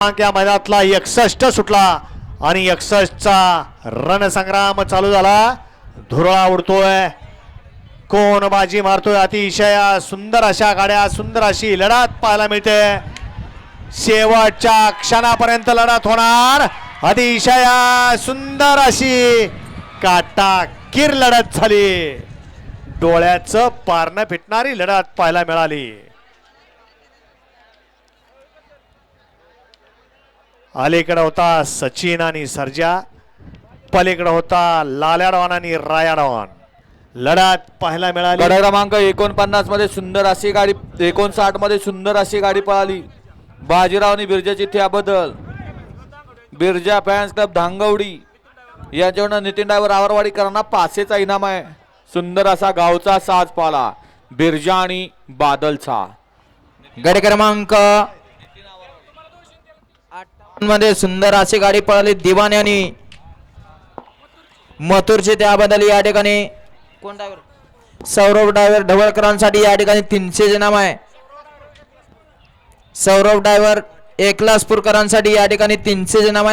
या मैदानातला 61 सुटला आणि 61चा रणसंग्राम चालू झाला. धुरळा उडतोय, कोण बाजी मारतोय. अतिशय सुंदर अशा गाड्या, सुंदर अशी लढत पाहायला मिळते. शेवटच्या क्षणापर्यंत लढत होणार. अतिशय सुंदर अशी काटाकीर लढत झाली. डोळ्याचं पारणं फिटणारी लढत पाहायला मिळाली. अलीकडे होता सचिन आणि सर्जा, पलीकडे होता लाल्याडवान आणि रायाडवान. लढत पाहायला मिळाली. गड क्रमांक 49 मध्ये सुंदर अशी गाडी, 59 मध्ये सुंदर अशी गाडी पळाली. बाजीराव आणि बिरजाची त्याबद्दल बिरजा फॅन्स क्लब धांगवडी यांच्याकडून नितीन ड्रायव्हर आवरवाडीकरांना पासेचा इनाम आहे. सुंदर असा गावचा साज पाला बिरजा आणि बादलचा. गड क्रमांक मध्ये सुंदर अशी गाडी पळाली. दिवाने आणि मथुरचे त्याबद्दल या ठिकाणी कोण ड्रायव्हर, सौरभ ड्रायव्हर ढवळकरांसाठी या ठिकाणी 300 इनाम आहे. सौरभ ड्रायव्हर एकलासपूरकरांसाठी या ठिकाणी 300 इनाम आहे.